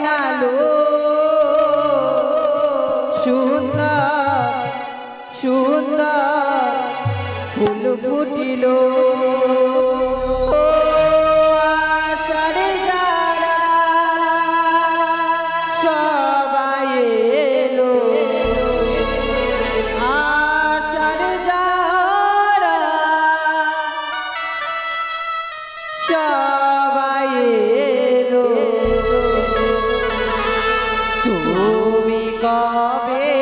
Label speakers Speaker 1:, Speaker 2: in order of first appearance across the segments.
Speaker 1: ঘনালো সুন্দর সুন্দর ফুল ফুটিল আষাঢ় যারা সবাই এলো আষাঢ় যারা সবাই এলো তুমি কবে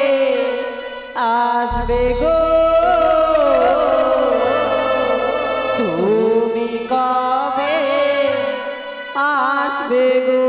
Speaker 1: আসবে গো তুমি কবে আসবে গো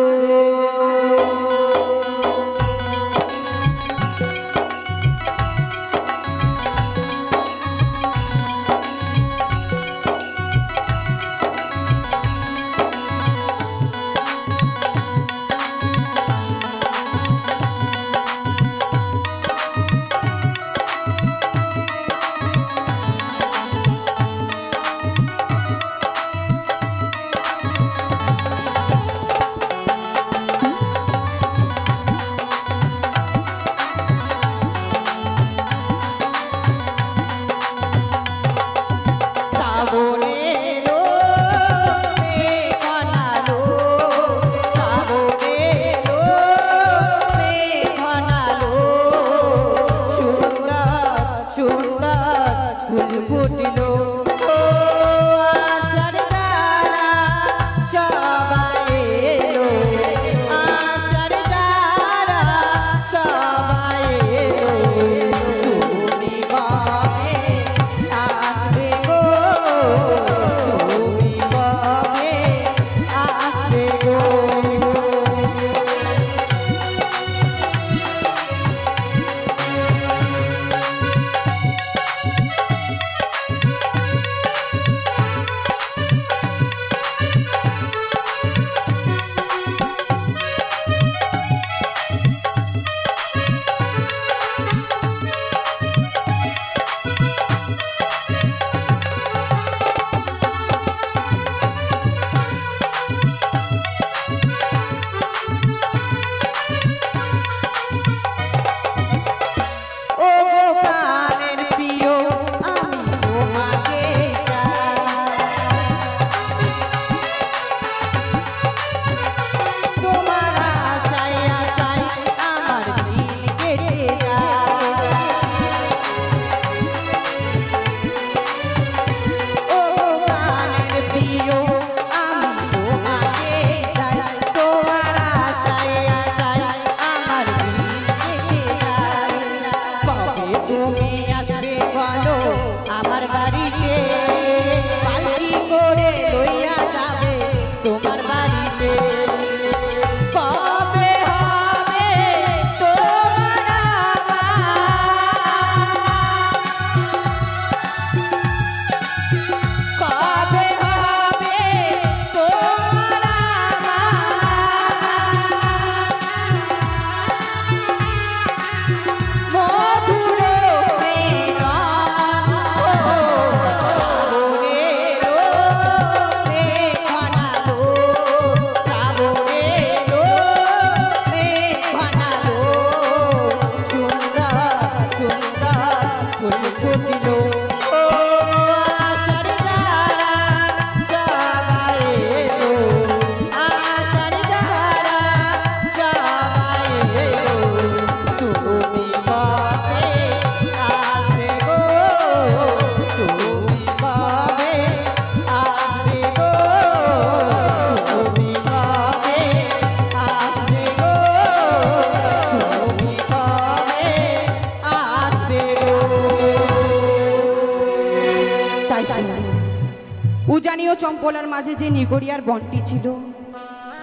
Speaker 1: উজানি ও চম্পলার মাঝে যে নিগড়িয়ার বনটি ছিল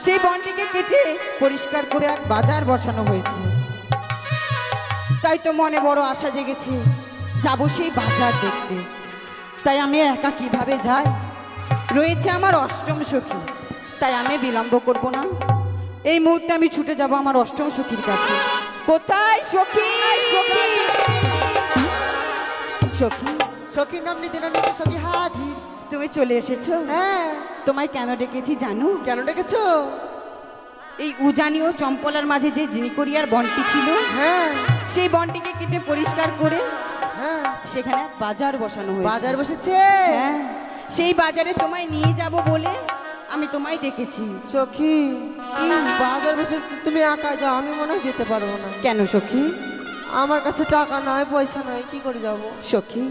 Speaker 1: সেই বনটিকে কেটে পরিষ্কার করে এক বাজার বসানো হয়েছে। তাই তো মনে বড় আশা জেগেছে যাব সেই বাজার দেখতে। তাই আমি একা কিভাবে যাই, রয়েছে আমার অষ্টম সখী। তাই আমি বিলম্ব করব না, এই মুহূর্তে আমি ছুটে যাব আমার অষ্টম সখীর কাছে। কোথায় সখী? সখী সখী
Speaker 2: সখীর নাম নিতে না নিতে সখী হাজির।
Speaker 1: তুমি চলে এসেছো?
Speaker 2: হ্যাঁ।
Speaker 1: তোমায় কেন ডেকেছি জানো?
Speaker 2: কেন ডেকেছো?
Speaker 1: এই উজানি ও চম্পলার মাঝে যে নিকড়িয়ার বনটি ছিল,
Speaker 2: হ্যাঁ
Speaker 1: সেই বনটিকে কেটে পরিষ্কার করে
Speaker 2: হ্যাঁ
Speaker 1: সেখানে এক বাজার বসানো হয়েছে।
Speaker 2: বাজার বসেছে?
Speaker 1: হ্যাঁ, সেই বাজারে তোমায় নিয়ে যাব বলে আমি তোমায় ডেকেছি।
Speaker 2: সখী কি বাজার বসেছে? তুমি একা যাও, আমি মনে হয় যেতে পারবো না।
Speaker 1: কেন সখী?
Speaker 2: আমার কাছে টাকা নাই, পয়সা নাই, কি করে যাব?
Speaker 1: সখী,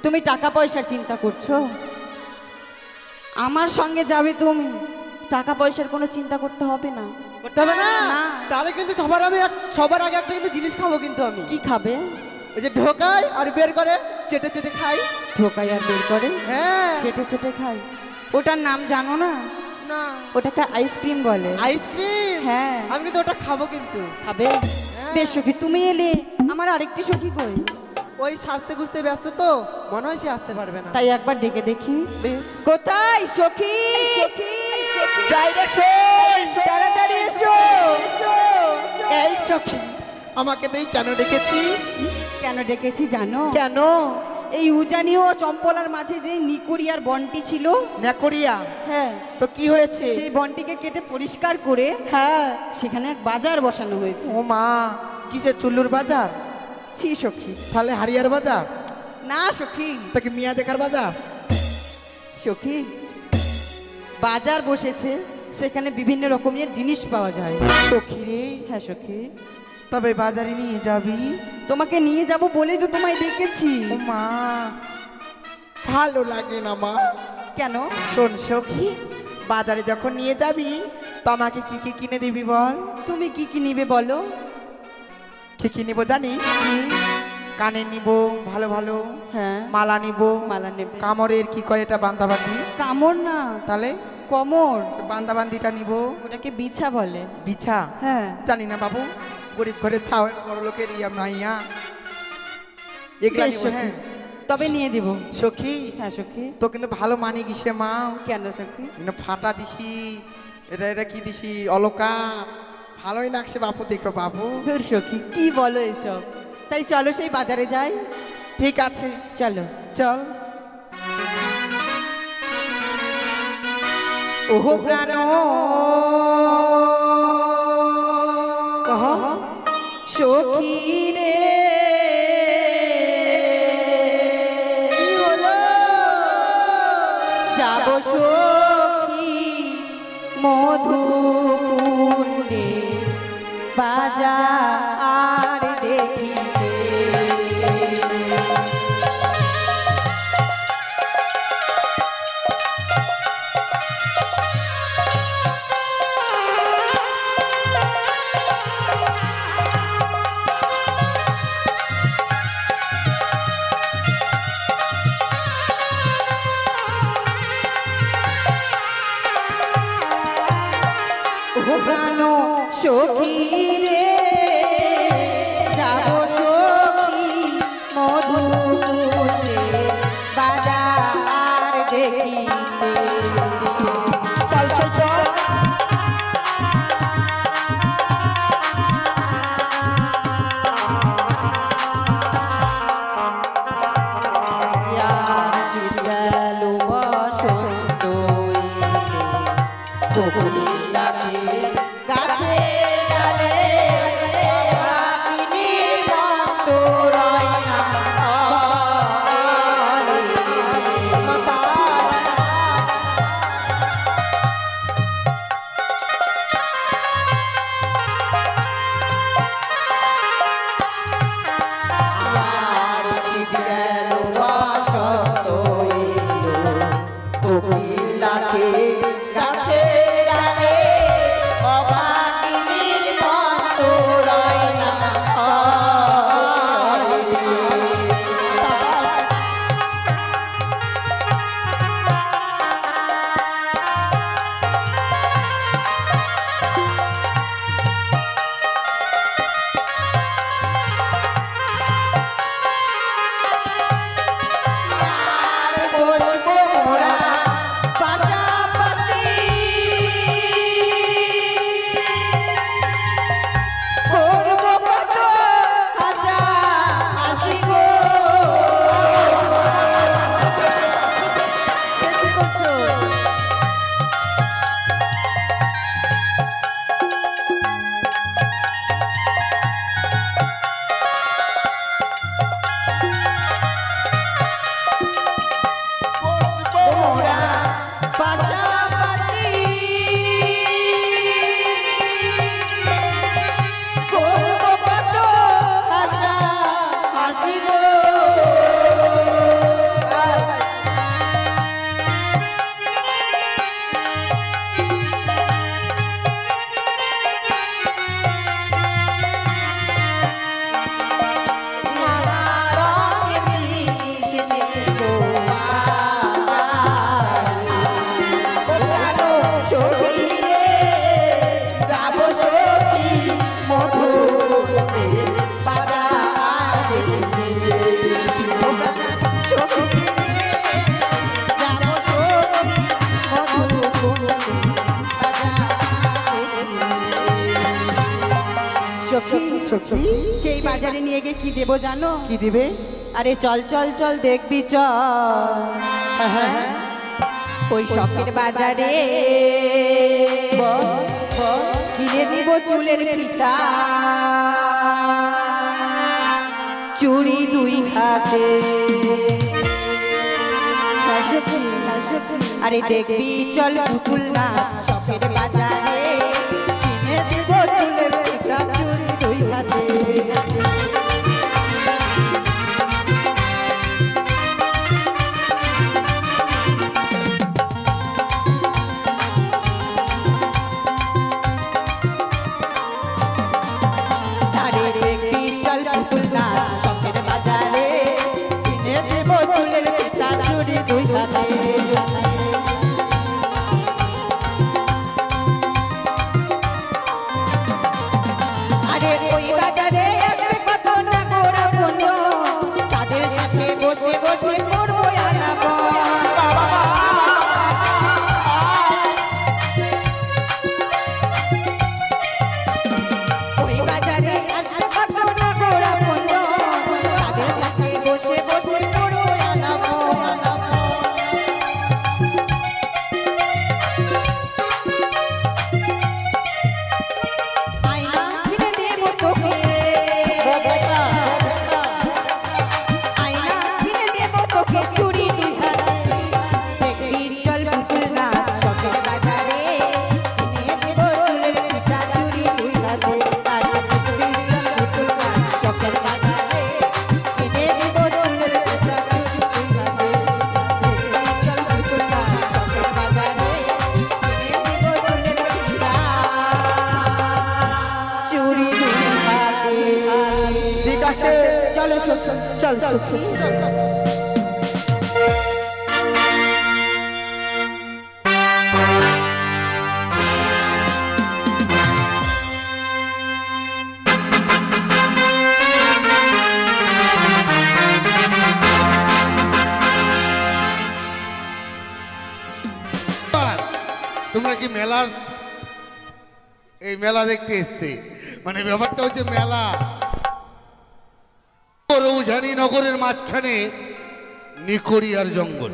Speaker 1: তুমি টাকা পয়সার চিন্তা করছো? আমার সঙ্গে যাবে তুমি, টাকা পয়সার কোনো চিন্তা করতে হবে না।
Speaker 2: করতে হবে না?
Speaker 1: না।
Speaker 2: তাহলে কিন্তু সবার আগে একটা কিন্তু জিনিস খাবো কিন্তু আমি।
Speaker 1: কি খাবে?
Speaker 2: ওই যে ঢোকাই আর বের করে চেটে চেটে খাই।
Speaker 1: ঢোকাই আর বের করে
Speaker 2: হ্যাঁ
Speaker 1: চেটে চেটে খাই, ওটার নাম জানো না?
Speaker 2: না।
Speaker 1: ওটাকে আইসক্রিম বলে।
Speaker 2: আইসক্রিম?
Speaker 1: হ্যাঁ।
Speaker 2: আমি কিন্তু ওটা খাবো কিন্তু।
Speaker 1: খাবে? বেশ সখী, তুমি এলে, আমার আরেকটি সখী কই?
Speaker 2: ওই সাজতে গুজতে ব্যস্ত তো, মনে হয় সে আসতে পারবে না।
Speaker 1: তাই একবার ডেকে দেখি।
Speaker 2: বেশ।
Speaker 1: কোথায় সখী?
Speaker 2: যাই রে শোন,
Speaker 1: তাড়াতাড়ি এসো।
Speaker 2: এই সখী, আমাকে তুই কেন ডেকেছিস?
Speaker 1: কেন ডেকেছি জানো?
Speaker 2: কেন?
Speaker 1: এই উজানি ও চম্পলার মাঝে যে নিকড়িয়ার বনটি ছিল,
Speaker 2: নেকড়িয়া?
Speaker 1: হ্যাঁ,
Speaker 2: তো কি হয়েছে?
Speaker 1: সেই বনটিকে কেটে পরিষ্কার করে
Speaker 2: হ্যাঁ।
Speaker 1: সেখানে এক বাজার বসানো হয়েছে।
Speaker 2: ও মা, কিসের চুল্লুর বাজার?
Speaker 1: ছি সখী।
Speaker 2: তাহলে হারিয়ার বাজার?
Speaker 1: না সখী।
Speaker 2: তা কি মিয়া দেখার বাজার?
Speaker 1: সখী, বাজার বসেছে, সেখানে বিভিন্ন রকমের জিনিস পাওয়া যায়।
Speaker 2: সখী রে,
Speaker 1: হ্যাঁ সখী,
Speaker 2: তবে বাজারে নিয়ে যাবি?
Speaker 1: তোমাকে নিয়ে যাব বলেই তো তোমায় ডেকেছি।
Speaker 2: ও মা, ভালো লাগে না মা।
Speaker 1: কেন?
Speaker 2: শোন সখী, বাজারে যখন নিয়ে যাবি তো আমাকে কি কি কিনে দিবি বল?
Speaker 1: তুমি কি কি নিবে বলো?
Speaker 2: কি কি নিব জানিস? কানে নিব ভালো ভালো,
Speaker 1: হ্যাঁ,
Speaker 2: মালা নিব,
Speaker 1: মালা নেবে।
Speaker 2: কামরের কি কয় এটা বান্দাবান্দি?
Speaker 1: কামড় না,
Speaker 2: তাহলে
Speaker 1: কমর।
Speaker 2: বান্দাবান্দিটা নিব।
Speaker 1: ওটাকে বিছা বলে।
Speaker 2: বিছা?
Speaker 1: হ্যাঁ।
Speaker 2: জানি না বাবু, গরিব ঘরে ছাওয়ের বড় লোকের ইয়া মাইয়া এগুলা
Speaker 1: বেশ
Speaker 2: নিব।
Speaker 1: সখী,
Speaker 2: হ্যাঁ
Speaker 1: তবে নিয়ে দিব।
Speaker 2: সখী,
Speaker 1: হ্যাঁ সখী।
Speaker 2: তো কিন্তু ভালো মানি গিসে মা।
Speaker 1: কেন সখী?
Speaker 2: কিন্তু ফাটা দিছি, এটা এটা কি দিছি, অলকা ভালোই লাগছে বাপু, দেখো বাবু।
Speaker 1: ধুর সখী, কি বলো এসব? তাই চলো সেই বাজারে যাই।
Speaker 2: ঠিক আছে,
Speaker 1: চলো।
Speaker 2: চল।
Speaker 1: ওহো প্রাণ কহ সখী রে,
Speaker 2: কি হলো?
Speaker 1: যাব সখী মধুকুণ্ডে বাজার দেখিতে। ও প্রাণ সখী রে, যাব সখী মধুকুণ্ডে বাজার দেখিতে।
Speaker 2: চল চল চল।
Speaker 1: শীত গেল বসন্ত এলো, কোকিল ডাকে গাছে ডালে, ডাকিনী ভক্ত রয় না শীত গেল বসন্ত এলো, কোকিল ডাকে গাছে ডালে, অবাকিনী সখী রে যাব সখী মধুর বাজারে সখী রে যাব সখী মধুর সখী সেই বাজারে নিয়ে গিয়ে কি দেবো জানো?
Speaker 2: কি দিবে?
Speaker 1: আরে চল চল চল দেখবি চল ওই শখের বাজারে কিনে দিব চুলের ফিতা চুড়ি দুই হাতে আরে দেখবি চল পুতুল না শখের বাজারে কিনে দিব চুলের ফিতা চুড়ি দুই হাতে চলো চল
Speaker 3: তোমরা কি মেলার এই মেলা দেখতে এসছে? মানে ব্যাপারটা হচ্ছে মেলা রৌঝানি নগরের মাঝখানে নিকড়িয়ার জঙ্গল।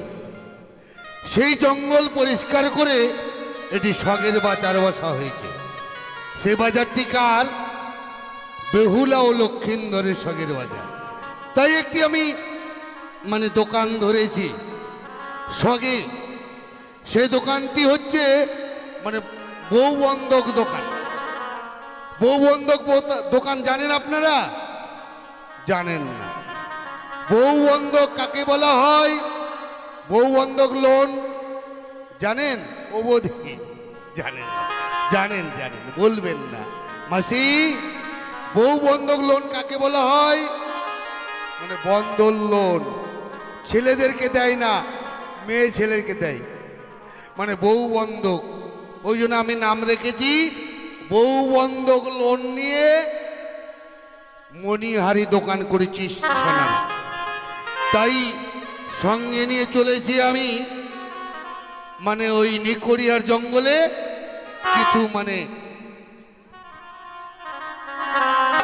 Speaker 3: সেই জঙ্গল পরিষ্কার করে এটি শখের বাজার বসা হয়েছে। সেই বাজারটি কার? বেহুলা ও লক্ষিন্দরের শখের বাজার। তাই একটি আমি মানে দোকান ধরেছি শখে। সেই দোকানটি হচ্ছে মানে বউ বন্ধক দোকান। বউ বন্ধক দোকান জানেন আপনারা? জানেন না। বউ বন্ধক কাকে বলা হয়? বউ বন্ধক লোন জানেন? অবধি জানেন না? জানেন জানেন, বলবেন না। মাসি, বউ বন্ধক লোন কাকে বলা হয়? মানে বন্ধন লোন ছেলেদেরকে দেয় না, মেয়ে ছেলেকে দেয়, মানে বউ বন্ধক। ওই জন্য আমি নাম রেখেছি বউ বন্ধক লোন নিয়ে মণিহারি দোকান করেছি সোনার। তাই সঙ্গে নিয়ে চলেছি আমি মানে ওই নিকড়িয়ার জঙ্গলে কিছু মানে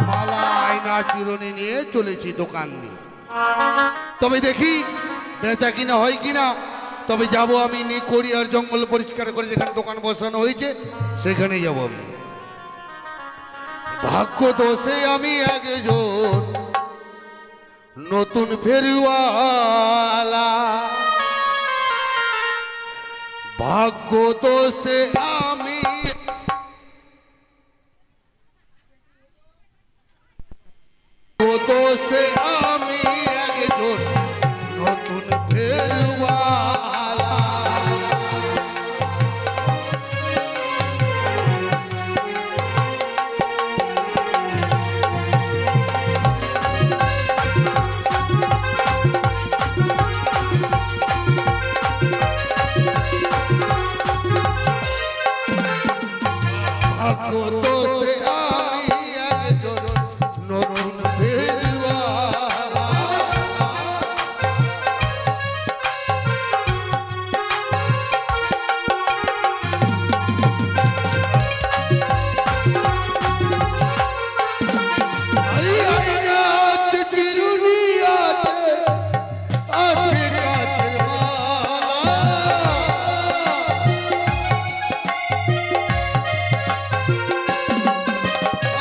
Speaker 3: মালা আয়না চিরুনি নিয়ে চলেছি দোকান নিয়ে। তবে দেখি বেচা কিনা হয় কিনা। তবে যাব আমি নিকড়িয়ার জঙ্গল পরিষ্কার করে যেখানে দোকান বসানো হয়েছে সেখানে যাব আমি। ভাগ্য দোষে আমি একজন নতুন ফেরিওয়ালা, ভাগ্য দোষে আমি দোষে আমি একজন নতুন ফেরিওয়ালা। ভাগ্য তো সে আমি একজন নতুন ফেরিওয়ালা। আরে আয়না আছে, চিরুনি আছে, আছে কাচের মালা।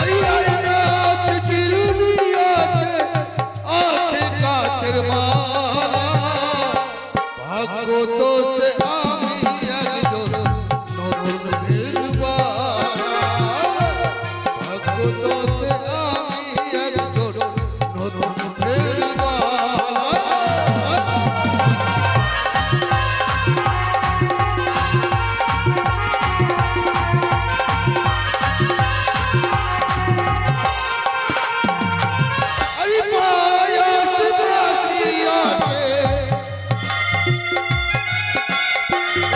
Speaker 3: আরে আয়না আছে, চিরুনি আছে, আছে কাচের মালা। ভাগ্য তো সে আমি একজন নতুন ফেরিওয়ালা। ভাগ্য তো সে আমি একজন নতুন ফেরিওয়ালা। আরে পায়ে আছে, বাঁশি আছে,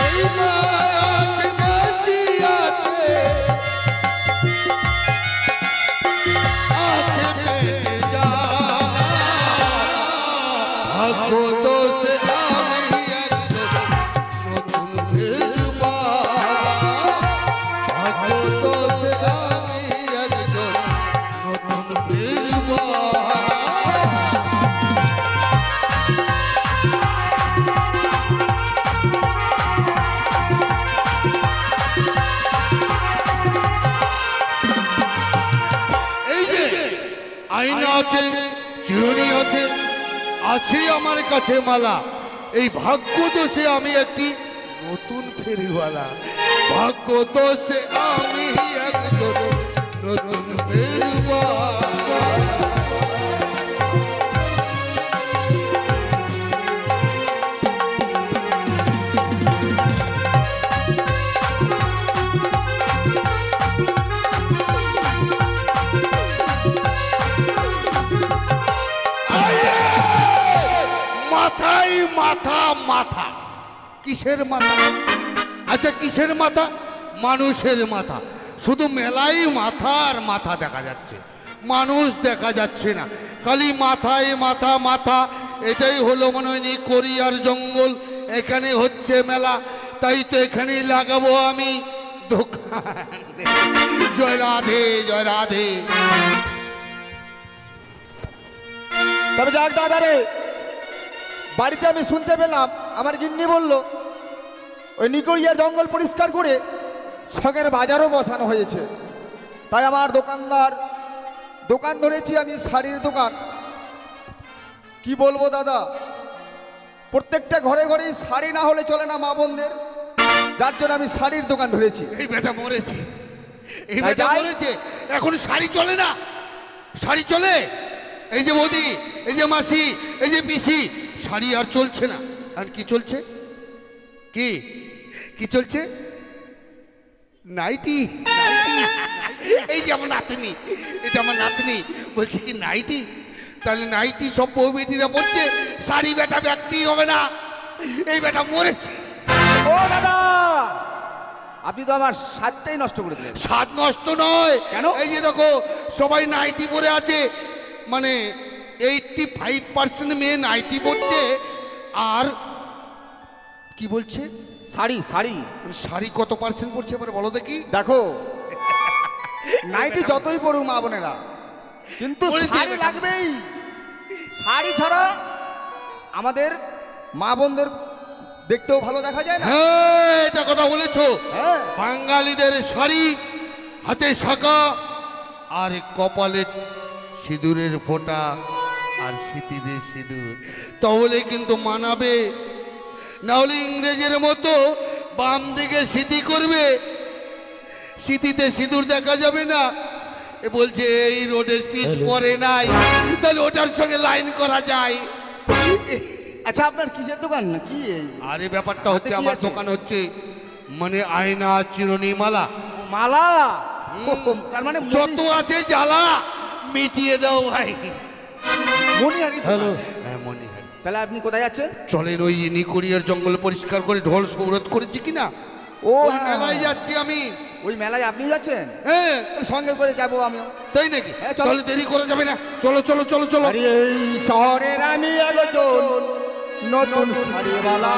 Speaker 3: এই পায়ে আছে, বাঁশি আছে, আছে পেটে জ্বালা। ভাগ্য তো সে আমি একজন নতুন ফেরিওয়ালা। ভাগ্য তো সে আমি একজন নতুন ফেরিওয়ালা। এই যে আয়না আছে, চিরুনি আছে, আছে আমার কাছে মালা। এই ভাগ্য দোষে আমি একটি নতুন ফেরিওয়ালা। ভাগ্য দোষে আমি একজন নতুন ফেরিওয়ালা। মাথায় মাথা, মাথা কিসের মাথা? আচ্ছা কিসের মাথা? মানুষের মাথা। শুধু মেলায় মাথা আর মাথা দেখা যাচ্ছে, মানুষ দেখা যাচ্ছে না, খালি মাথায় মাথা মাথা। এটাই হলো মনে হয় নিকোরিয়ার জঙ্গল, এখানে হচ্ছে মেলা, তাই তো এখানেই লাগাবো আমি দোকান। জয় রাধে, জয় রাধে।
Speaker 4: তবে যাক দাদা রে, বাড়িতে আমি শুনতে পেলাম আমার গিন্নি বলল ওই নিকোরিয়ার জঙ্গল পরিষ্কার করে শখের বাজারও বসানো হয়েছে। তাই আমার দোকান ধরেছি আমি, শাড়ির দোকান। কি বলবো দাদা, প্রত্যেকটা ঘরে ঘরেই শাড়ি না হলে চলে না মা বোনদের, যার জন্য আমি শাড়ির দোকান ধরেছি।
Speaker 3: এই বেটা মরেছে, এই
Speaker 4: তাই
Speaker 3: বেটা
Speaker 4: যাই।
Speaker 3: মরেছে, এখন শাড়ি চলে না? শাড়ি চলে? এই যে বৌদি, এই যে মাসি, এই যে পিসি, শাড়ি আর চলছে না। আর কি চলছে? কি কি চলছে? নাইটি। এই যে আমার নাতনি, এটা আমার নাতনি, বলছে কি নাইটি? তাহলে নাইটি সব বউ বেটিরা পড়ছে, শাড়ি বেটা বিক্রি হবে না। এই বেটা মরেছে।
Speaker 4: ও দাদা, আপনি তো আমার স্বাদটাই নষ্ট করে দিলেন।
Speaker 3: স্বাদ নষ্ট নয়।
Speaker 4: কেন?
Speaker 3: এই যে দেখো সবাই নাইটি পরে আছে, মানে 85% মেয়ে নাইটি পরছে। আর কি বলছে?
Speaker 4: শাড়ি শাড়ি
Speaker 3: শাড়ি কত পার্সেন্ট পড়ছে এবার বলো দেখি।
Speaker 4: দেখো, নাইটি যতই পড়ুক মা বোনেরা, কিন্তু
Speaker 3: বলেছে
Speaker 4: শাড়ি
Speaker 3: এটা।
Speaker 4: লাগবেই। শাড়ি ছাড়া আমাদের মা বোনদের দেখতেও ভালো দেখা যায় না।
Speaker 3: হ্যাঁ এটা কথা বলেছো।
Speaker 4: হ্যাঁ,
Speaker 3: বাঙালিদের শাড়ি, হাতে শাঁখা, আর কপালে সিঁদুরের ফোঁটা, আর সিঁথিতে সিঁদুর, তাহলে কিন্তু মানাবে। না হলে ইংরেজের মতো বাম দিকে সিঁথি করবে, সিঁথিতে সিঁদুর দেখা যাবে না। এ বলছে এই রোডে পিচ পরে নাই, তাহলে ওটার সঙ্গে লাইন করা যায়।
Speaker 4: আচ্ছা আপনার কিসের দোকান না কি?
Speaker 3: আরে ব্যাপারটা হচ্ছে
Speaker 4: হাতে কি
Speaker 3: আমার
Speaker 4: আছে?
Speaker 3: দোকান হচ্ছে মানে আয়না, চিরুনি, মালা।
Speaker 4: মালা। তার মানে
Speaker 3: যত আছে জ্বালা মিটিয়ে দাও ভাই।
Speaker 4: মনিহারি। হ্যালো,
Speaker 3: হ্যাঁ মনিহারি।
Speaker 4: তাহলে আপনি কোথায় যাচ্ছেন?
Speaker 3: চলেন ওই নিকোরিয়ার জঙ্গল পরিষ্কার করে ঢোল সৌরত করেছি কিনা
Speaker 4: ও
Speaker 3: ওই মেলায় যাচ্ছি আমি।
Speaker 4: ওই মেলায় আপনি যাচ্ছেন?
Speaker 3: হ্যাঁ।
Speaker 4: সঙ্গে করে যাবো আমিও।
Speaker 3: তাই নাকি?
Speaker 4: হ্যাঁ, চলো।
Speaker 3: তাহলে দেরি করা যাবে না, চলো চলো চলো চলো।
Speaker 4: আরে এই শহরের আমি একজন নতুন শাড়িওয়ালা,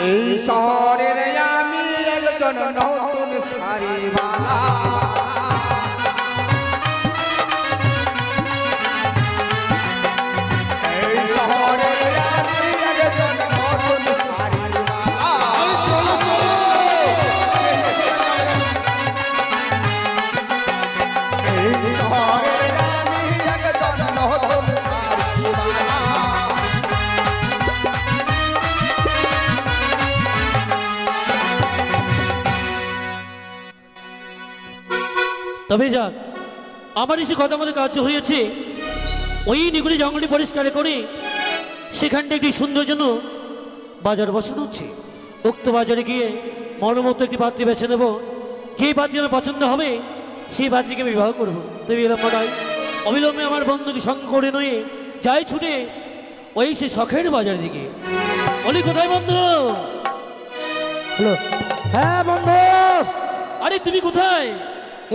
Speaker 4: এই শহরের আমি একজন নতুন শাড়িওয়ালা। এই শহরের আমি একজন নতুন শাড়িওয়ালা।
Speaker 3: আরে চলো চলো।
Speaker 4: এই শহরের আমি একজন নতুন শাড়িওয়ালা।
Speaker 5: তবে যাক, আমার এসে কথা মতো কার্য হয়েছে। ওই নিগুড়ি জঙ্গলটি পরিষ্কার করে সেখানটা একটি সুন্দর জন্য বাজার বসানো হচ্ছে। উক্ত বাজারে গিয়ে মনোমতো একটি পাত্রী বেছে নেব। যে পাত্রী আমার পছন্দ হবে সেই পাত্রীকে বিবাহ করবো। তবে বিলম্ব নয়, অবিলম্বে আমার বন্ধুকে সঙ্গ করে নয়ে যাই ছুটে ওই সে শখের বাজার দিকে। বলি কোথায় বন্ধু?
Speaker 6: হ্যালো, হ্যাঁ বন্ধু,
Speaker 5: আরে তুমি কোথায়?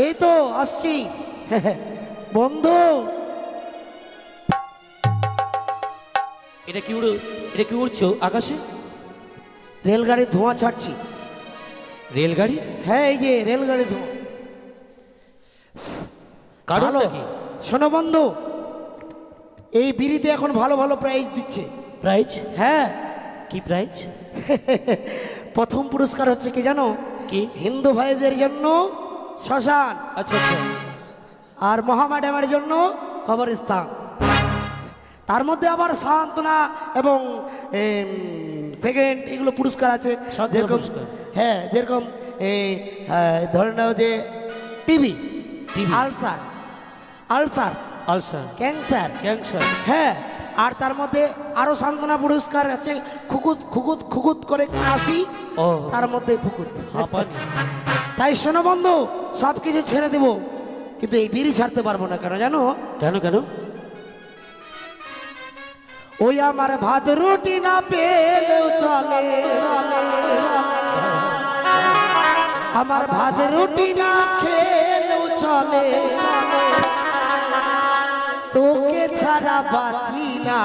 Speaker 6: এই তো আসছি বন্ধু।
Speaker 5: এটা কি উড়ছো আকাশে?
Speaker 6: রেলগাড়ির ধোঁয়া ছাড়ছি।
Speaker 5: রেলগাড়ি?
Speaker 6: হ্যাঁ, এই যে রেলগাড়ির ধোঁয়া।
Speaker 5: কারণটা
Speaker 6: ভালো।
Speaker 5: কি?
Speaker 6: শোনো বন্ধু, এই বিড়িতে এখন ভালো ভালো প্রাইজ দিচ্ছে।
Speaker 5: প্রাইজ?
Speaker 6: হ্যাঁ,
Speaker 5: কি প্রাইজ?
Speaker 6: প্রথম পুরস্কার হচ্ছে কি জানো?
Speaker 5: কি?
Speaker 6: হিন্দু ভাইদের জন্য শ্মশান,
Speaker 5: আচ্ছা আচ্ছা।
Speaker 6: আর মহাম্যাডামের জন্য কবরস্থান। তার মধ্যে আবার সান্ত্বনা এবং সেকেন্ড এগুলো পুরস্কার আছে।
Speaker 5: সান্ত্বনা
Speaker 6: যেরকম
Speaker 5: পুরস্কার?
Speaker 6: হ্যাঁ, যেরকম এই ধরে নাও যে TB,
Speaker 5: TB,
Speaker 6: ulcer, ulcer,
Speaker 5: ulcer,
Speaker 6: cancer,
Speaker 5: cancer.
Speaker 6: হ্যাঁ। আর তার মধ্যে আরো সান্ত্বনা পুরস্কার আছে, খুকুত খুকুত খুকুত করে কাশি,
Speaker 5: ও,
Speaker 6: তার মধ্যে ফুকুত।
Speaker 5: হাঁপানি।
Speaker 6: তাই শোনো বন্ধু, সব কিছু ছেড়ে দেবো, কিন্তু এই বিড়ি ছাড়তে পারবো না। কেন জানো?
Speaker 5: কেন কেন?
Speaker 6: ওই আমার ভাত রুটি না পেলেও চলে, আমার ভাত রুটি না খেলেও চলে, তোকে ছাড়া বাঁচি না।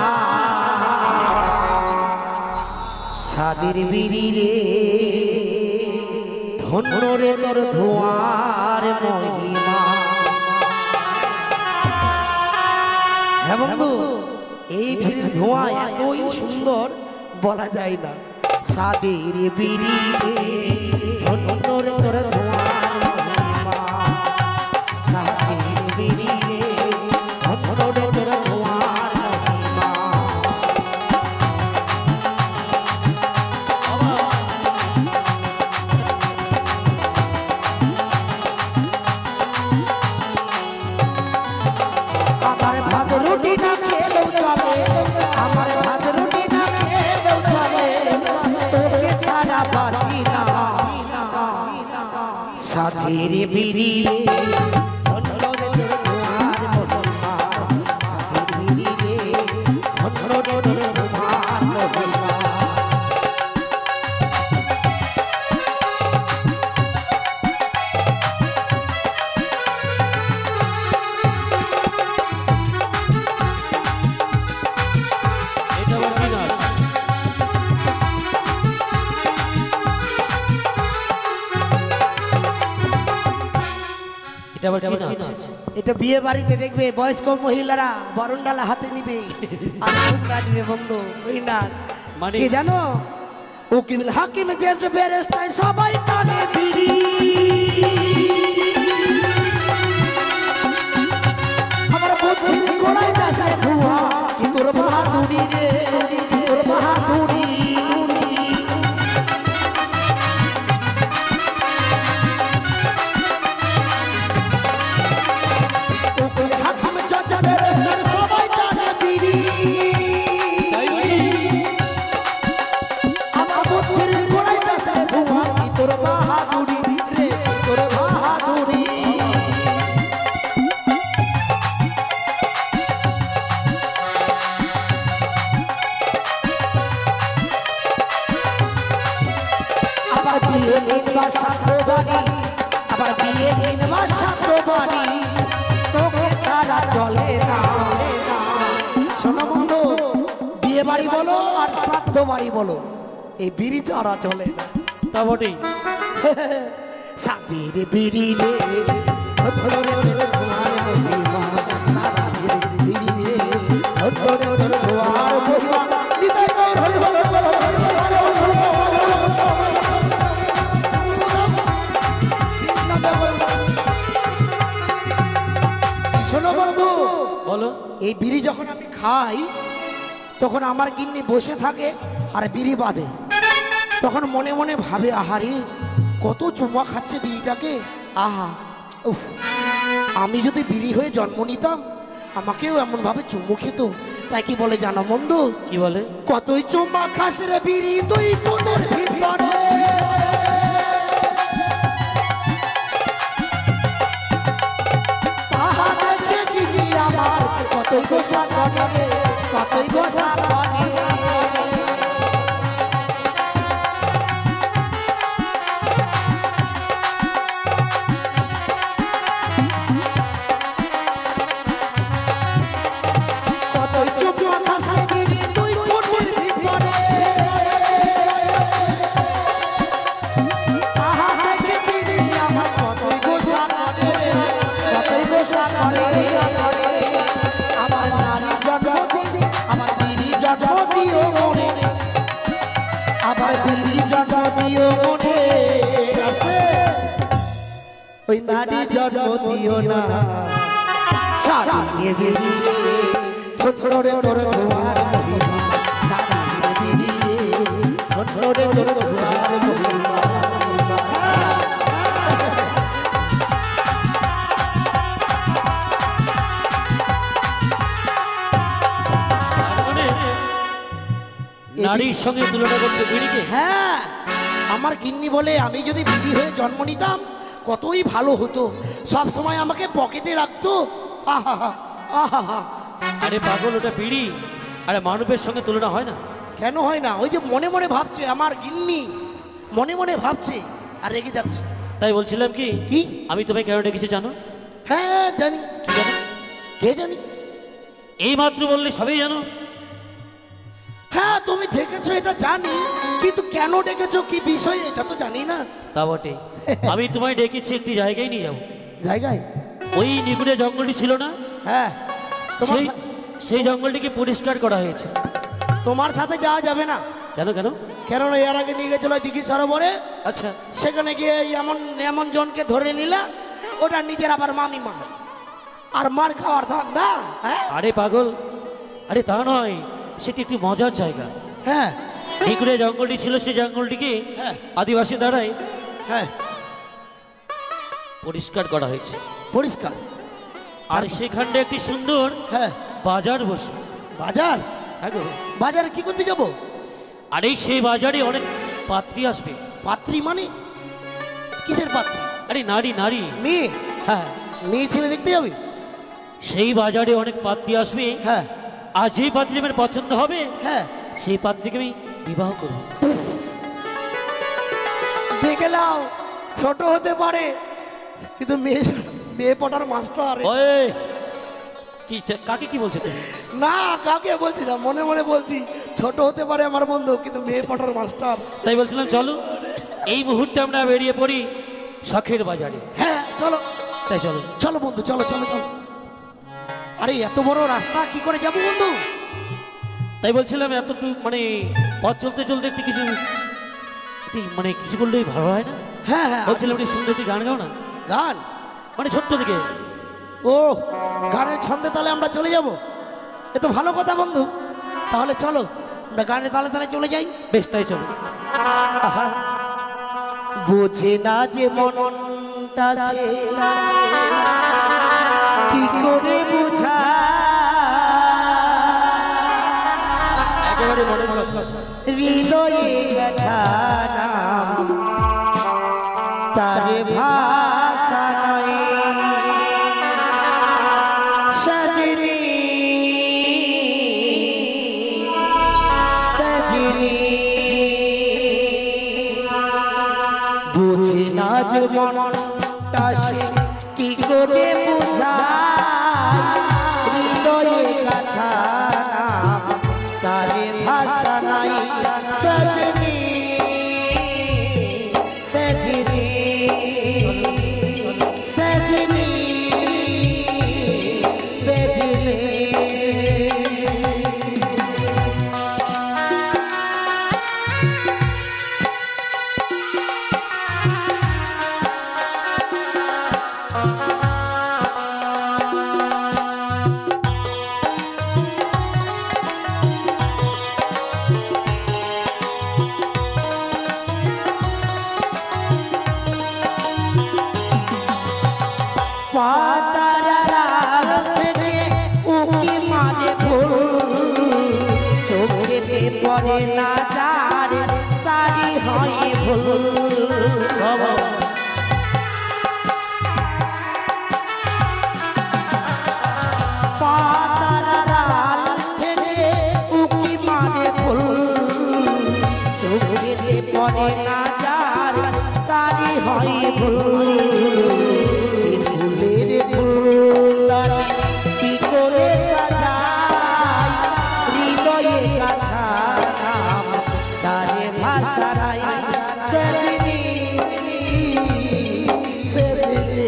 Speaker 6: সাদের বিড়ি রে, ধন্য রে তোর ধোঁয়ার মহিমা। হ্যাঁ বন্ধু, এই বিড়ির ধোঁয়া এতই সুন্দর বলা যায় না। সাদের বিড়ি রে, ধন্য রে তোর ধোঁয়ার মহিমা। সাদের বিড়ি রে, ধন্য রে তোর ধোঁয়ার মহিমা। আমার ভাত রুটি না খেলেও চলে, আমার ভাত রুটি না খেলেও চলে, তোকে ছাড়া বাঁচি না। সাথের বিড়ি রে, ধন্য রে তোর ধোঁয়ার মহিমা। সাথের বিড়ি রে, ধন্য রে তোর ধোঁয়ার মহিমা।
Speaker 5: এটা আবার কি নাচ? এটা আবার কি নাচ?
Speaker 6: এটা বিয়ে বাড়িতে দেখবে বয়স্ক মহিলারা বরণডালা হাতে নিবে আর খুব নাচবে বন্ধু। ওই নাচ
Speaker 5: মানে?
Speaker 6: কি জানো? উকিল হাকিম জেজ ব্যারিস্টার সবাই টানে বিড়ি, আমার বুদ্ধির গোড়ায় যাচ্ছে ধোঁয়া। কি তোর বাহাদুরি রে, কি তোর বাহাদুরি। উকিল হাকিম জেজ ব্যারিস্টার সবাই টানে বিড়ি, আমার বুদ্ধির গোড়ায় যাচ্ছে ধোঁয়া। কি তোর বাহাদুরি রে, কি তোর বাহাদুরি। বিয়ে 3 মাস 7 বাড়ি, আবার বিয়ে 3 মাস 7 বাড়ি, তোকে ছাড়া চলে না। শোনো বন্ধু, বিয়ে বাড়ি বলো আর শ্রাদ্ধ বাড়ি বলো, এই বিড়ি ছাড়া চলে না।
Speaker 5: তা বটেই।
Speaker 6: সাদের বিড়ি রে ধরে ধরে তোমার মহিমা, সাদের বিড়ি রে ধরে ধরে তোমার মহিমা, নিতাই গৌর হরি বল বল বল বল। শোনো বন্ধু,
Speaker 5: বলো।
Speaker 6: এই বিড়ি যখন আমি খাই তখন আমার গিন্নি বসে থাকে আর বিড়ি বাঁধে, তখন মনে মনে ভাবে আহারে কত চুমা খাচ্ছে বিড়িটাকে, আহা উফ, আমি যদি বিড়ি হয়ে জন্ম নিতাম আমাকেও এমন ভাবে চুমু খেত। তাই কি বলে জানো বন্ধু?
Speaker 5: কি বলে?
Speaker 6: কতই চুমা খাস রে বিড়ি তুই কোনের ভিতরে, তাহা দেখে দিবি আমার কতই গোসা করে, কতই গোসা করে। কতই চুমা খাস রে বিড়ি তুই কোনের ভিতরে, তাহা দেখে দিবি আমার কতই গোসা করে, কতই গোসা করে। আমার নারী জন্মদিন আমার বিড়ি জন্ম দিও মনে, আমার বিড়ি জন্ম দিও মনে, ওই নারী জন্ম দিও না। সারিয়ে বিড়ি রে ধরে ধরে তোমার মহিমা, সারিয়ে বিড়ি রে ধরে ধরে তোমার মহিমা।
Speaker 5: তার মানে নারীর সঙ্গে তুলনা করছে বিড়িকে?
Speaker 6: হ্যাঁ, আমার গিন্নি বলে আমি যদি বিড়ি হয়ে জন্ম নিতাম কতই ভালো হতো, সব সময় আমাকে পকেটে রাখতো। আহা আহা,
Speaker 5: আরে পাগল, ওটা বিড়ি, আরে মানবের সঙ্গে তুলনা হয় না।
Speaker 6: কেন হয় না? ওই যে মনে মনে ভাবছে, আমার গিন্নি মনে মনে ভাবছে আর রেগে যাচ্ছে।
Speaker 5: তাই বলছিলাম কি,
Speaker 6: কি?
Speaker 5: আমি তোমায় কেন ডেকেছি জানো?
Speaker 6: হ্যাঁ জানি।
Speaker 5: কি জানো?
Speaker 6: কে জানি?
Speaker 5: এই মাত্র বললে সবাই জানো।
Speaker 6: হ্যাঁ তুমি ডেকেছো এটা জানি, কিন্তু কেন ডেকেছো কি বিষয় এটা তো জানি না।
Speaker 5: তা বটে। আমি তোমায় ডেকেছি একটি জায়গায় নিয়ে যাবো।
Speaker 6: জায়গায়?
Speaker 5: ওই নিগুড়ে জঙ্গলটি ছিল না,
Speaker 6: হ্যাঁ, তোমার
Speaker 5: সেই সেই জঙ্গলটিকে পরিষ্কার করা হয়েছে।
Speaker 6: তোমার সাথে যাওয়া যাবে না।
Speaker 5: কেন কেন?
Speaker 6: কেননা এর আগে নিয়ে গেছিল দিঘি সরোবরে,
Speaker 5: আচ্ছা,
Speaker 6: সেখানে গিয়ে এমন এমন জনকে ধরে নিলা, ওটা নিজের আবার মামি মা আর মার খাওয়ার ধান্দা। হ্যাঁ
Speaker 5: আরে পাগল, আরে তা নয়, সেটি একটি মজার জায়গা।
Speaker 6: হ্যাঁ
Speaker 5: নিগুড়ে জঙ্গলটি ছিল, সেই জঙ্গলটিকে
Speaker 6: হ্যাঁ
Speaker 5: আদিবাসী দ্বারাই
Speaker 6: হ্যাঁ
Speaker 5: পরিষ্কার করা হয়েছে।
Speaker 6: পরিষ্কার।
Speaker 5: আর সেখানটা একটি সুন্দর
Speaker 6: হ্যাঁ
Speaker 5: বাজার বসবে।
Speaker 6: বাজার?
Speaker 5: হ্যাঁ গো।
Speaker 6: বাজারে কি করতে যাবো?
Speaker 5: আরে সেই বাজারে অনেক পাত্রী আসবে।
Speaker 6: পাত্রী মানে কিসের পাত্রী?
Speaker 5: আরে নারী নারী।
Speaker 6: মেয়ে?
Speaker 5: হ্যাঁ,
Speaker 6: মেয়ে ছেলে দেখতে যাবে?
Speaker 5: সেই বাজারে অনেক পাত্রী আসবে।
Speaker 6: হ্যাঁ
Speaker 5: আর যেই পাত্রী আমার পছন্দ হবে,
Speaker 6: হ্যাঁ
Speaker 5: সেই পাত্রীকে আমি বিবাহ করব।
Speaker 6: দেখে নাও, ছোট হতে পারে কিন্তু মেয়ে মেয়ে পটার মাস্টার।
Speaker 5: ওই কি কাকে কি বলছো তুমি?
Speaker 6: না কাকে বলছি না, মনে মনে বলছি ছোট হতে পারে আমার বন্ধু কিন্তু মেয়ে পটার মাস্টার।
Speaker 5: তাই বলছিলাম চলো এই মুহূর্তে আমরা বেরিয়ে পড়ি শখের বাজারে।
Speaker 6: হ্যাঁ চলো।
Speaker 5: তাই চলো
Speaker 6: চলো বন্ধু, চলো চলো চলো। আরে এত বড় রাস্তা কি করে যাবো বন্ধু?
Speaker 5: তাই বলছিলাম এতটুকু মানে পথ চলতে চলতে একটু কিছু মানে কিছু করলেই ভালো হয় না?
Speaker 6: হ্যাঁ হ্যাঁ
Speaker 5: বলছিলাম একটু সুন্দর একটি গান গাও না,
Speaker 6: গান।
Speaker 5: মানে ছোট্ট দিকে।
Speaker 6: ও গানের ছন্দে তাহলে আমরা চলে যাব, এ তো ভালো কথা বন্ধু। তাহলে চলো আমরা গানের তালে তালে চলে যাই।
Speaker 5: বেশ তাই চলো।
Speaker 6: আহা, বোঝে না যে মনটা সে কি করে বোঝা,
Speaker 5: একেবারে মনে কথা।
Speaker 6: হৃদয়ে ব্যথা নাম তারে ভাষা নয়, সজনী সজনী বুঝি না যে মনটা সে কি করে বোঝায় হৃদয়ে কথা নাম তারে ভাষা নাই সজনী সজনী সজনী সজনী পাতার আড়াল থেকে উকি মারে ফুল চোখেতে পড়ে না যার তারি হয় ভুল পাতার আড়াল থেকে উকি মারে ফুল চোখেতে পড়ে না যার তারি হয় ভুল কি করে সাজাই হৃদয়ে কথা নাম তারে ভাষা নাই সজনী সজনী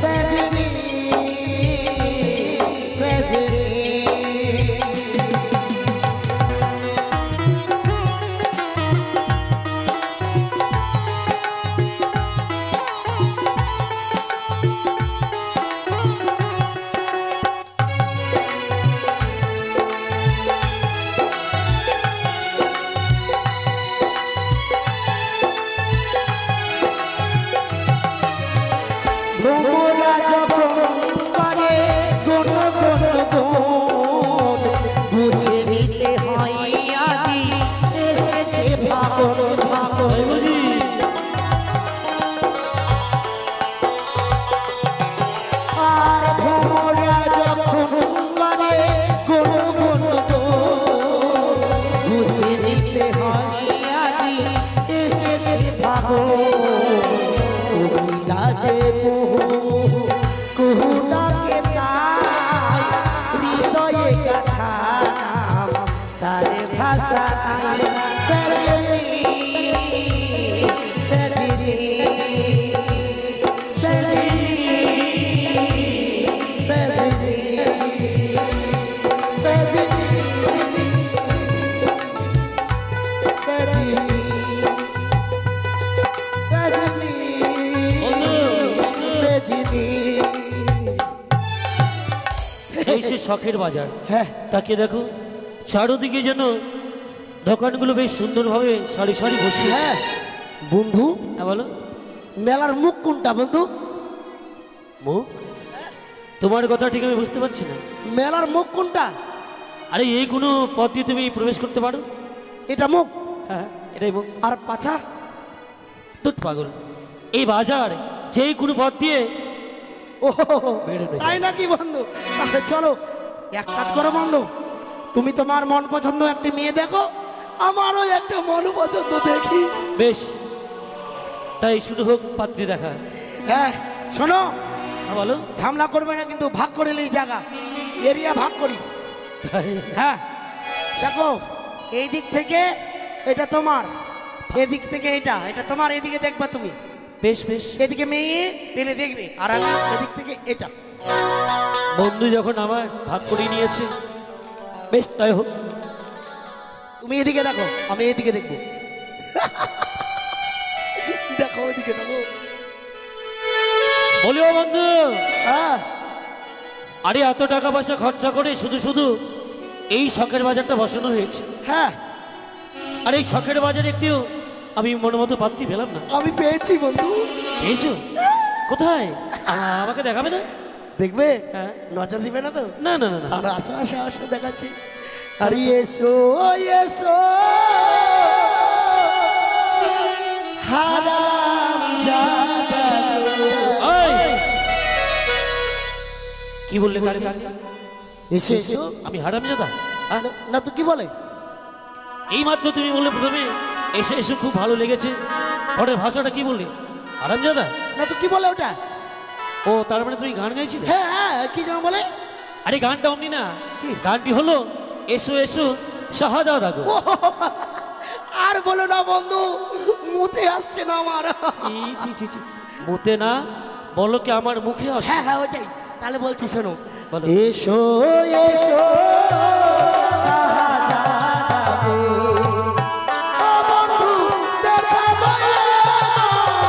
Speaker 6: সজনী সজনী ভ্রমরা যখন করে গুণ গুণ গুণ বুঝে নিতে হয় আদি এসেছে ভাবন ভাবন আর ভ্রমরা যখন করে গুণ গুণ গুণ বুঝে নিতে হয় আদি এসেছে ভাবন লাজে কুহুটাকে তাই হৃদয়ে কথা নাম তারে ভাষা নাই সজনী সজনী সজনী সজনী সজনী
Speaker 5: এই সে শখের বাজার।
Speaker 6: হ্যাঁ
Speaker 5: তাকে দেখো চারোদিকে যেন দোকানগুলো বেশ সুন্দরভাবে সারি সারি বসিয়েছে।
Speaker 6: হ্যাঁ বন্ধু
Speaker 5: হ্যাঁ বলো।
Speaker 6: মেলার মুখ কোনটা বন্ধু?
Speaker 5: মুখ? তোমার কথা ঠিক আমি বুঝতে পারছি না।
Speaker 6: মেলার মুখ কোনটা?
Speaker 5: আরে এই কোনো পথ দিয়ে তুমি প্রবেশ করতে পারো।
Speaker 6: এটা মুখ।
Speaker 5: হ্যাঁ এটাই মুখ।
Speaker 6: আর পাছা?
Speaker 5: তুই পাগল, এই বাজার যেই কোনো পথ দিয়ে
Speaker 6: ও তাই নাকি বন্ধু? তাহলে চলো এক কাজ করো বন্ধু, তুমি তোমার মন পছন্দ একটি মেয়ে দেখো, আমারও একটা মন পছন্দ দেখি।
Speaker 5: বেশ, তাই শুরু হোক পাত্রী দেখা।
Speaker 6: হ্যাঁ শোনো,
Speaker 5: হ্যাঁ বলো।
Speaker 6: ঝামেলা করবে না কিন্তু, ভাগ করে এই জায়গা এরিয়া ভাগ করি। হ্যাঁ দেখো, এই দিক থেকে এটা তোমার, এদিক থেকে এটা এটা তোমার, এদিকে দেখবা তুমি।
Speaker 5: বেশ বেশ,
Speaker 6: এদিকে মেয়ে পেলে দেখবে, আর আমি এদিক থেকে এটা।
Speaker 5: বন্ধু যখন আমার ভাগ করে নিয়েছে, বেশ তাই হোক।
Speaker 6: তুমি এদিকে দেখো, আমি এদিকে দেখবো। দেখো ওইদিকে দেখো।
Speaker 5: বলিও বন্ধু,
Speaker 6: হ্যাঁ
Speaker 5: আরে এত টাকা পয়সা খরচা করে শুধু শুধু এই শখের বাজারটা বসানো হয়েছে।
Speaker 6: হ্যাঁ,
Speaker 5: আর এই শখের বাজারে একটিও আমি মনের মতো পাত্রী পেলাম না।
Speaker 6: আমি পেয়েছি বন্ধু।
Speaker 5: পেয়েছো? কোথায়? আমাকে দেখাবে না?
Speaker 6: দেখবে?
Speaker 5: হ্যাঁ।
Speaker 6: নজর দিবে না তো?
Speaker 5: না না না না।
Speaker 6: আর আসো আসো আসো, দেখাচ্ছি। আরে এসো এসো হারাম জাদা।
Speaker 5: এই! কি বললে কারে কারে?
Speaker 6: এসো এসো।
Speaker 5: আমি হারামজাদা? হ্যাঁ?
Speaker 6: না তো কি বলে?
Speaker 5: এই মাত্র তুমি বললে প্রথমে এসে এসে খুব ভালো লেগেছে। ঘরের ভাষাটা কি বললি? আরামজাদা?
Speaker 6: না তো কি বলে ওটা?
Speaker 5: ও তার মানে তুমি গান গাইছিলে?
Speaker 6: হ্যাঁ হ্যাঁ, কি যেন বলে?
Speaker 5: আরে গানটা অমনি না,
Speaker 6: কি?
Speaker 5: গানটি হলো এসো এসো শাহাদাদা গো।
Speaker 6: ও, আর বলো না বন্ধু, মুতে আসছে না আমার।
Speaker 5: ছি ছি ছি ছি, মুতে না, বলো কি আমার মুখে আসে।
Speaker 6: হ্যাঁ হ্যাঁ ওটাই, তাহলে বলছি শোনো।
Speaker 5: বলো।
Speaker 6: এসো এসো শাহজাদা গো, ও বন্ধু দেখাবো আমার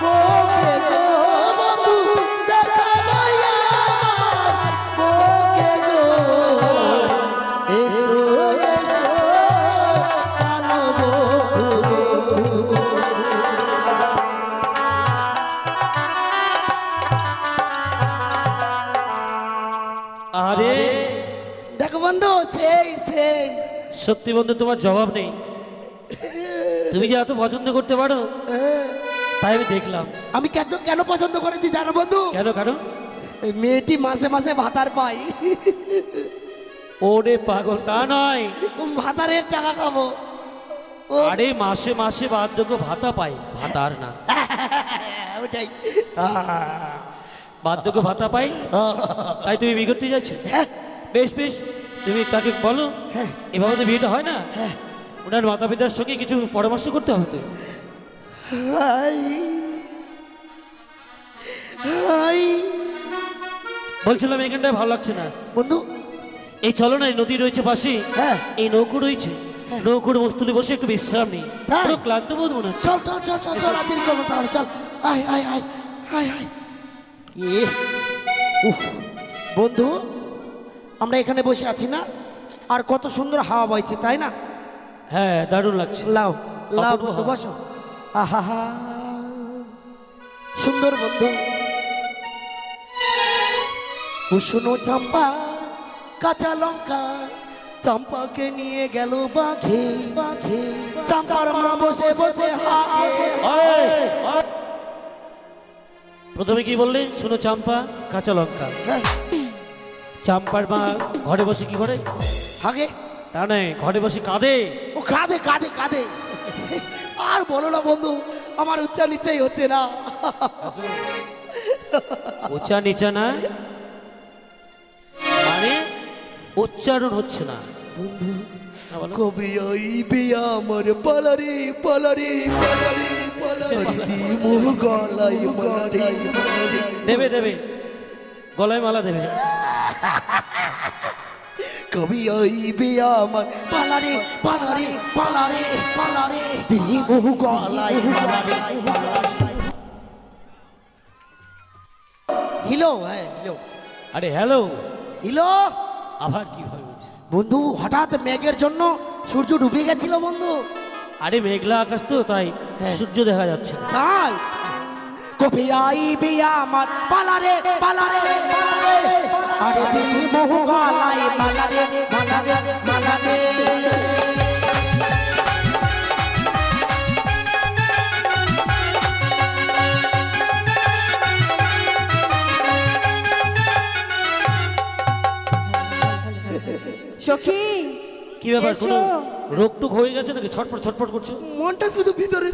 Speaker 6: বুকে গো, বন্ধু দেখাবো আমার বুকে গো। এসো এসো প্রাণবন্ধু গো।
Speaker 5: আরে
Speaker 6: দেখো বন্ধু, সেই সেই
Speaker 5: সত্যি বন্ধু, তোমার জবাব নেই। তুমি যে এত পছন্দ করতে পারো তাই আমি দেখলাম।
Speaker 6: আমি কেন পছন্দ করেছি জানো বন্ধু?
Speaker 5: কেন কেন?
Speaker 6: এই মেয়েটি মাসে মাসে ভাতার পাই।
Speaker 5: ওরে পাগল, তা নয়।
Speaker 6: ভাতারের টাকা খাবো। ও
Speaker 5: আরে মাসে মাসে বার্ধক্য ভাতা পাই, ভাতার না,
Speaker 6: ওটাই।
Speaker 5: বার্ধক্য ভাতা পাই, তাই তুমি বিয়ে করতে যাচ্ছ?
Speaker 6: হ্যাঁ,
Speaker 5: বেশ বেশ, তুমি তাকে বলো
Speaker 6: হ্যাঁ।
Speaker 5: এভাবে তো বিয়েটা হয় না।
Speaker 6: হ্যাঁ।
Speaker 5: ওনার মাতা পিতার সঙ্গে কিছু পরামর্শ করতে হবে তো।
Speaker 6: হাই হাই
Speaker 5: বলছিলাম এখানটায় ভালো লাগছে না
Speaker 6: বন্ধু।
Speaker 5: এই চলো না, এই নদী রয়েছে পাশে,
Speaker 6: হ্যাঁ।
Speaker 5: এই নৌকো রয়েছে, নৌকোর বস্তুলে বসে একটু বিশ্রাম নেই।
Speaker 6: তাই?
Speaker 5: পুরো ক্লান্ত বোধ মনে হচ্ছে।
Speaker 6: চল চল চল চল চল, দেরি করবো তাহলে, চল। আয় আয় আয় আয় আয়। উফ বন্ধু, আমরা এখানে বসে আছি না, আর কত সুন্দর হাওয়া বইছে, তাই না?
Speaker 5: হ্যাঁ, দারুণ লাগছে।
Speaker 6: লাও লাও
Speaker 5: অপূর্ব
Speaker 6: বন্ধু,
Speaker 5: হাওয়া।
Speaker 6: বসো। আহা হা, সুন্দর বন্ধু। ও শোনো চম্পা, কাঁচা লঙ্কা চম্পাকে নিয়ে গেল বাঘে বাঘে, চম্পার মা বসে বসে হাগে।
Speaker 5: ওই, ওই। প্রথমে কি বললে? শুনো, চাম্পা কাঁচা লঙ্কা।
Speaker 6: হ্যাঁ,
Speaker 5: চাম্পার মা ঘরে বসে কি করে?
Speaker 6: হাগে।
Speaker 5: তা নয়, ঘরে বসে কাঁদে।
Speaker 6: ও কাঁদে কাঁদে কাঁদে। আর বলো না বন্ধু, আমার উচ্চা নিচেই হচ্ছে না।
Speaker 5: উচ্চা নিচা না মানে উচ্চারণ হচ্ছে না
Speaker 6: বন্ধু,
Speaker 5: হ্যাঁ, বলো।
Speaker 6: কবে আইবে আমার পালারে পালারে পালারে পালারে, মোহ গলায় মালারে মালারে।
Speaker 5: দেবে দেবে, গলায় মালা দেবে।
Speaker 6: কবে আইবে আমার পালারে পালারে পালারে পালারে, দিহি মোহ গলায় মালারে মালারে। হিলো, হ্যাঁ হিলো।
Speaker 5: আরে হ্যালো,
Speaker 6: হিলো
Speaker 5: আবার কি ভয় হচ্ছে?
Speaker 6: বন্ধু, হঠাৎ মেঘের জন্য সূর্য ডুবে গেছিল বন্ধু।
Speaker 5: আরে মেঘলা আকাশ তো, তাই
Speaker 6: হ্যাঁ।
Speaker 5: সূর্য দেখা যাচ্ছে না।
Speaker 6: তাই কবে আইবে আমার পালারে পালারে পালারে, আরে দিহি মোহ গলায় মালারে মালারে মালারে।
Speaker 1: সখী,
Speaker 5: কি ব্যাপার,
Speaker 1: এসো।
Speaker 5: কোনো রোগ টুক হয়ে গেছে নাকি? ছটফট ছটফট করছো?
Speaker 6: মনটা শুধু ভিতরে